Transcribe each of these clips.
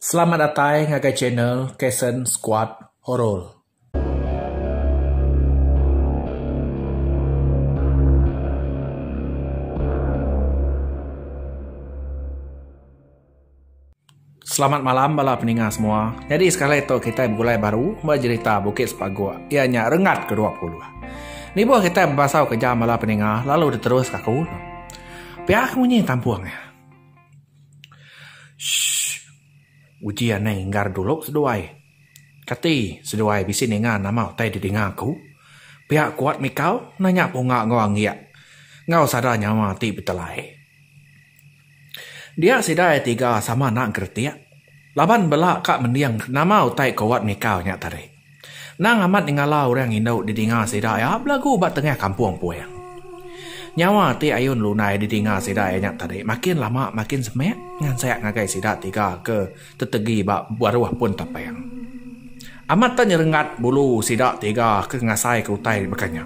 Selamat datang ke channel Kaisen Squad Horror. Selamat malam bala pendengar semua. Jadi sekali itu kita mulai baru bercerita Bukit Sepagua. Ianya rengat ke-20. Ni buat kita membahas kerja bala pendengar lalu diterus ke aku. Pihak bunyi tampuang ya. Ujian nang inggar dulu seduai. Kati seduai bisi dengar nama utai didengar aku. Pihak kuat mikau nanya punga ngawang ya. Ngau sadar nyawa ti betelai. Dia sidai tiga sama nak gertiak. Laban belak kak mendiang nama utai kuat mikau nyak tadi. Nang amat ningalau orang indau didengar sidai ya belagu bat tengah kampung puang. Nyawa ti ayun lunai didengar sidai nyak tadi. Makin lama makin semek ngan saya ngagai sidai tiga ke tetegi bak baruah pun tapayang. Amat tanya rengat bulu sidai tiga ke ngasai ke utai bekanya.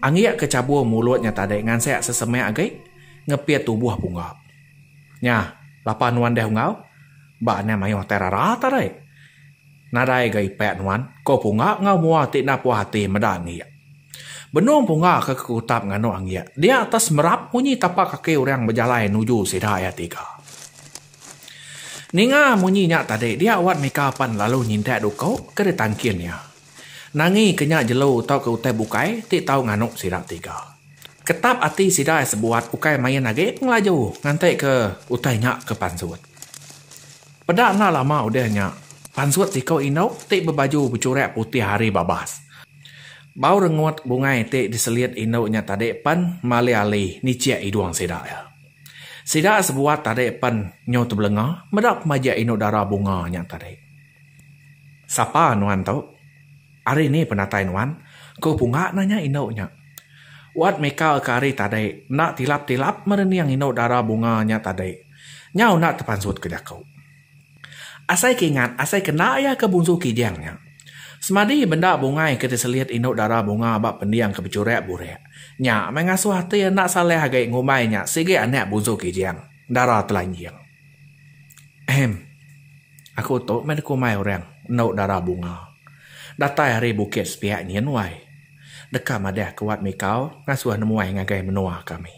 Angiak kecabu mulutnya tadi ngan saya sesemek agai ngepiat tubuh bunga. Nya, lapan wan deh ngau, ba ne mayo terara tadi. Nadai gai pet wan, ko bunga ngau mua ti na puah hati medangi. Benung bunga ke kutap ngano angya. Dia atas merap munyi tapak kaki orang berjalan nuju sidaya tiga. Ninga munyi nyak tadi dia awat mikapan lalu nyintek dukau ke ditangkinnya. Nangi kenyak jelo tau ke utai bukai ti tau nganuk sidak tiga. Ketap ati sidai sebuat ukai main lagi ngelaju ngantai ke utai nyak ke pansut. Pedak na lama udah nyak. Pansut tikau inau ti berbaju bercurek putih hari babas. Bau rengut bungai te diseliat inau nya tadi pan mali-ali ni cia iduang sidak ya. Sidak sebuat tadi pan nyo tebelenga medak maja inau darah bunga nya tadi. Sapa nuan tau? Hari ni penatai nuan, ko bunga nanya inau nya. Wat meka kari tadi nak tilap-tilap mereniang inau darah bunga nya tadi. Nyau nak tepansut ke jakau. Asai kingat, asai kena ya ke bungsu kijangnya. Semadi benda bungai kita selihat inuk darah bunga bak pendiang ke becurek burek. Nya mengasuh hati nak saleh hagai ngumai nya sige anak bunsu kijang. Darah telanjang. Aku tu main kumai orang inuk darah bunga. Datai hari bukit sepiak nian wai. Dekam ada kuat mikau ngasuh nemuai ngagai menua kami.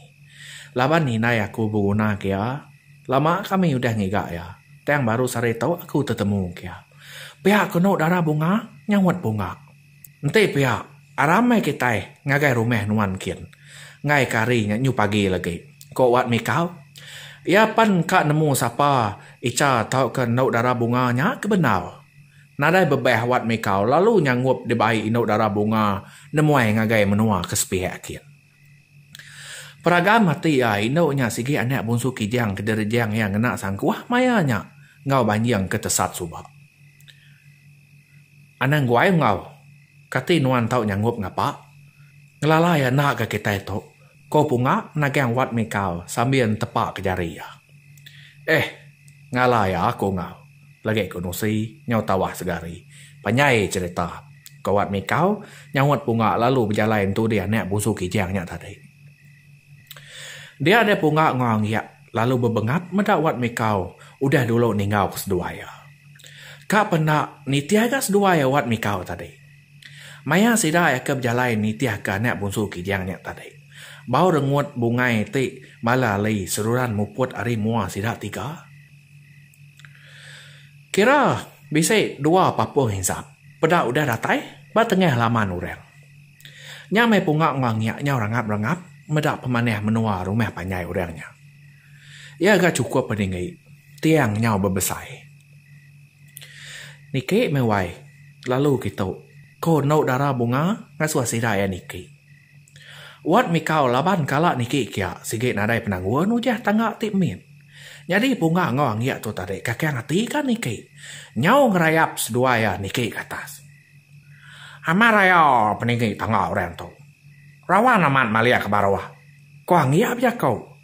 Laban ni nai aku berguna kia. Lama kami udah ngigak ya. Tang baru sare tau aku tetemu kia. Pihak kena darah bunga, nyawat bunga. Nanti pihak, aramai kita ngagai rumah nuan kian. Ngai kari nyu pagi lagi. Kau wat mikau? Ya pan kak nemu sapa ica tau ke nau darah bunga nya kebenau. Nadai bebeh wat mikau lalu nyangup di bayi inau darah bunga nemuai ngagai menua ke sepihak kian. Peragam mati ya inau nya sigi anak bungsu kijang ke derejang yang kena sangkuah mayanya. Ngau banjang ke tesat subak. Anang guai ngau. Kati nuan tau nyangup ngapa. Ngelala ya nak ke kita itu. Ko punga nagang wat mikau sambil tepak ke jari ya. Ngala ya aku ngau. Lagi konusi nyau tawah segari. Panyai cerita. Ko wat mikau nyawat punga lalu berjalan tu dia nak busu kijangnya tadi. Dia ada punga ngong ya. Lalu bebengat mendak wat mikau. Udah dulu ningau ke seduaya. Kak pernah nitiah ke seduaya wat mikau tadi. Maya sida ya ke berjalan nitiah ke anak bungsu kijangnya tadi. Bau rengut bungai ti malalai seruran muput ari mua sida tiga. Kira bisa dua papuh hinsap. Pada udah datai, batengah laman urang. Nyamai punga ngangnya nyau rangap-rangap, medak pemaneh menua rumah panyai urangnya. Ya agak cukup peningai, tiang nyau berbesai. Niki mewai, lalu kita, ko nau darah bunga ngasuh sidaya niki. Wat mikau laban kala niki kia, sige nadai penangguan ujah tangga tikmin. Jadi bunga ngawang ya tu tadi, kakek ngati kan niki. Nyau ngerayap seduaya niki ke atas. Amaraya peningai tangga orang tu. Rawan amat malia ke bawah. Ko angiap ya kau.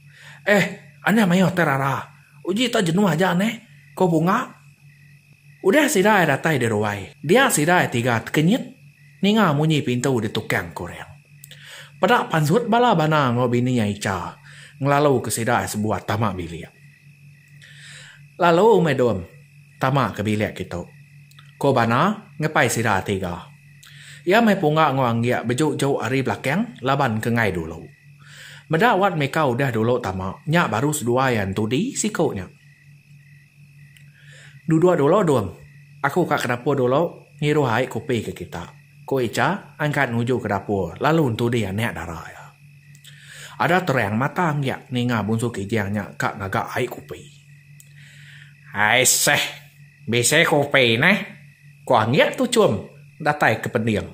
Anda mayo terara. Uji tak jenuh aja ne. Ko bunga. Udah sidai datai di ruai. Dia sidai tiga kenyit. Ninga munyi pintu di tukang koreng. Pada pansut bala bana ngobini ya ica. Ngelalu ke sidai sebuah tamak bilik. Lalu medom. tama kebilek kita. Ko bana ngepai sida tiga. Ia mai punga ngoang ya bejuk jauh hari belakang laban ke ngai dulu. Meda wat mekau dah dulu tama nya baru seduayan tudi sikoknya. Dudua dulu dong. Aku kak ke dapur dulu ngiru hai kopi ke kita. Ko Ica angkat nuju ke dapur lalu tudi nek darah ya. Ada terang mata ngiak ninga bunsu kijangnya kak ngagak hai kopi. Hai seh, bisa kopi neh. Ko ngiak tu cum datai ke pendiam.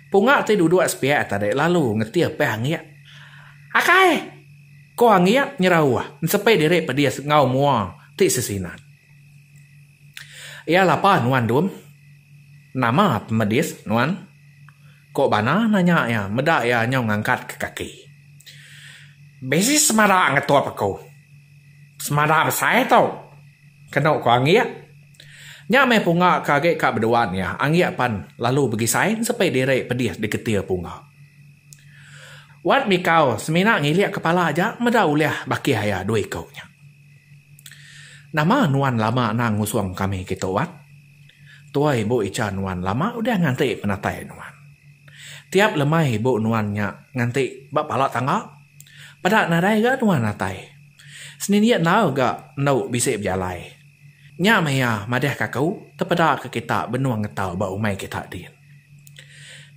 Punga ti duduk spiak tadi lalu ngetir peh ngiak. Akai, ko ngiak nyerau sepai direk pedia ngau mua ti sesinan. Ia lapa nuan dum. Nama medis nuan. Kok bana nanya ya meda ya nyau ngangkat ke kaki. Besi semara ngetua aku. Semara besar tau. Kena ko ngiak. Nya me punga kage kak berduaan ya. Angiak pan lalu bagi sain sepai direk pedia diketir punga. Wat mikau semina ngiliak kepala aja meda uliah baki haya dua ikaunya. Nama nuan lama nang ngusuang kami kita wat. Tua ibu Ica nuan lama udah nganti penatai nuan. Tiap lemah ibu nuannya nganti bak palak tangga. Pada nadai gak nuan natai. Seniniat nau gak nau bisa berjalai. Nya maya madeh kakau tepada ke kita benuang ngetau bak umai kita din.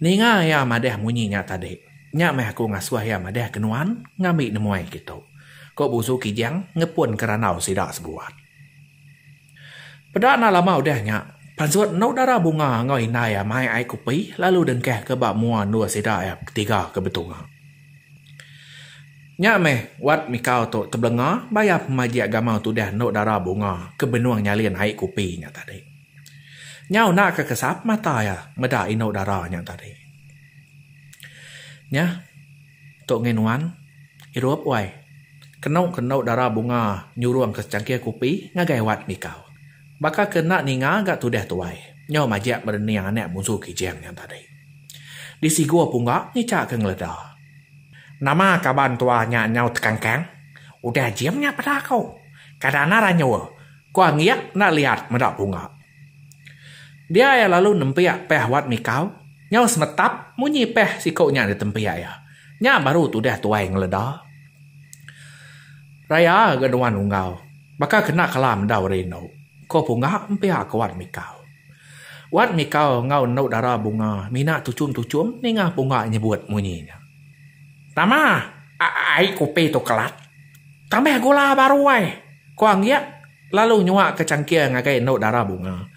Ninga ya madeh munyinya tadi. Nya meh aku ngasuh ya madeh kenuan ngambil nemuai kita. Kok busu kijang ngepun keranau sidak sebuat. Pada na lama udahnya, pansut nau darah bunga ngoi naya mai ai kopi lalu dengkeh ke bak mua nua sidak ya ketiga ke betunga. Nya meh wat mikau tu terbelenga bayar pemaji agama tu dah nau darah bunga ke benuang nyalin ai kopi nya tadi. Nyau nak ke kesap mata ya meda inau darah nya tadi. Nya tok ngenuan irup wai. Kenau darah bunga nyuruang ke cangkir kopi ngagai wat mikau. Baka kena ninga gak tu dah tuai. Nyau majak berniang anak musuh kijang yang tadi. Di si gua punggak ngicak ke ngeledah. Nama kaban tuanya nyau tekangkang. Udah jamnya pada kau. Kadana ranyawa. Kau ngiak nak lihat medak punggak. Dia ya lalu nempiak peh wat mikau. Nyau semetap munyi peh si kau nya di tempiak ya. Nya baru tu dah tuai ngeledah. Raya gaduan ungau. Baka kena kalam dau reno. Ko punga empia ke wat mikau. Wat mikau ngau nau darah bunga. Mina tucum-tucum ninga punga nyebut munyinya. Tama, ai kopi tu kelat. Tambah gula baru ai. Ko angiak lalu nyuak ke cangkir ngagai nau darah bunga.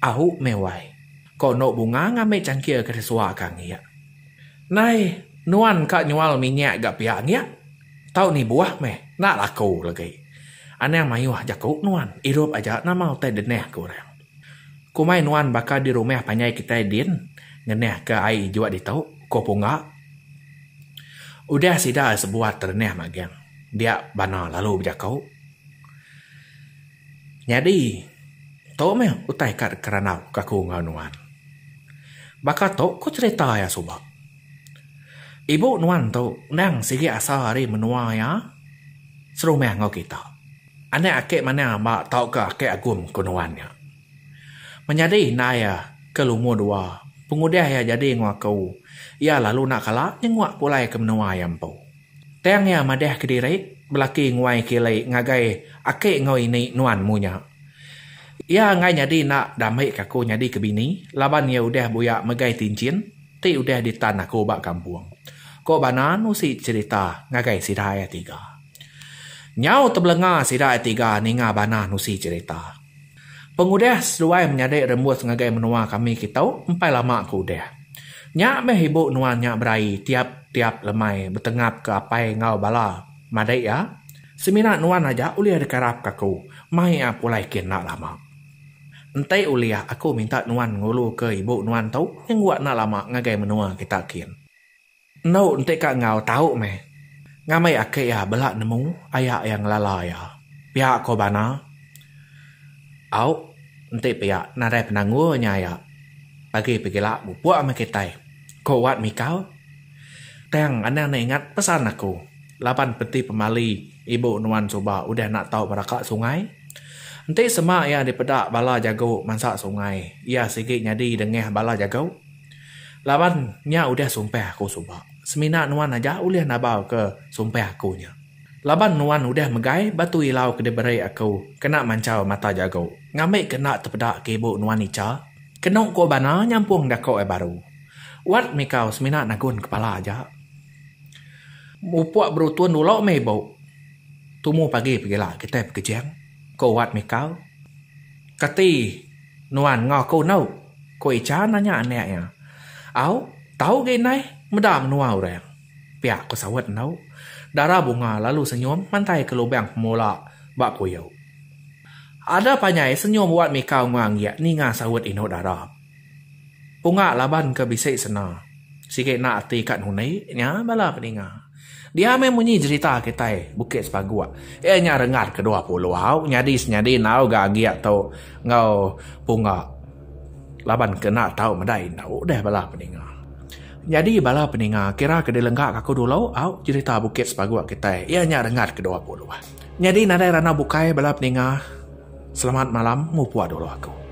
Ahu mewai. Ko nau bunga ngambil cangkir ke suak angiak. Nai, nuan kak nyual minyak gak pihak angiak. Tahu ni buah meh, nak laku lagi. Aneh mayuh jakuk nuan, irup aja nama utai deneh kurang. Kumai nuan bakal di rumah panjai kita din, ngeneh ke ai jual di tau, ko punga. Udah sida sebuah terneh magiang, dia bana lalu berjakau. Jadi, tau meh utai kat keranau kaku ngau nuan. Bakal tau ku cerita ya subak. Ibu nuan tau nang sigi asa hari menua ya. Seru meh ngau kita. Ane akek mana mak tau ke akek agum kunuannya. Menjadi naya kelumu dua. Pengudah ya jadi ngua kau. Ya lalu nak kalah nyengwak pulai ke menua yang pau. Teng ya madeh kediri belaki nguai kilai ngagai akek ngau ini nuan munya. Ya ngai jadi nak damai kaku jadi ke bini. Laban ya udah buyak megai tincin. Ti udah di tanah aku bak kampung. Ko banan usi cerita ngagai sidaya tiga. Nyau terbelenga sidaya tiga ninga banan usi cerita. Pengudah seduai menyadek rembus ngagai menua kami kitau empai lama aku udah. Nyak meh ibu nuan nyak berai tiap lemai bertengap ke apai ngau bala madai ya. Semina nuan aja uliah dekarap kaku. Mai apulai kin nak lama. Entai uliah aku minta nuan ngulu ke ibu nuan tau yang buat nak lama ngagai menua kita kin. No entai kak ngau tahu meh. Ngamai ake ya belak nemu ayak yang lala ya. Pihak ko bana. Au entai pihak narai penanggunya ya. Pagi lak buat ame kitai. Ko wat mikau. Teng anda ingat pesan aku. 8 peti pemali ibu nuan coba udah nak tahu merakak sungai. Nanti semak ia dipedak bala jago mansak sungai. Ia sikit nyadi dengeh bala jago. Laban nya udah sumpah aku subak. Semina nuan aja ulih nabau ke sumpah akunya. Laban nuan udah megai batu ilau ke deberai aku. Kena mancau mata jago. Ngambil kena terpedak ke ibu nuan ica. Kenok ko bana nyampung dako baru. Wat mikau semina nagun kepala aja. Mupuak berutuan dulu mebau. Tumu pagi pergilah kita perkejang. Ko wat mikau. Kati nuan ngau ko nau. Ko ica nanya anaknya. Au, tahu gay nai, medam nuau reng. Pihak ko sawat nau. Darah bunga lalu senyum mantai ke lubang pemula bak kuyau. Ada panyai senyum buat mikau nguang ya ni ngah sawat ino darah. Punga laban ke bisik sena. Sikit nak hati kat hunai, nya bala peninga. Dia memunyi cerita kita Bukit Sepagua. Nya rengat kedua puluh au, nyadi nau gagi atau ngau punga. Laban kena tahu medai nau dah bala peninga. Jadi bala peninga kira kedai lenggak aku dulu au cerita Bukit Sepagua kita. Nya rengat kedua puluh. Jadi nadai rana bukai bala peninga. Selamat malam, mu puas dulu aku.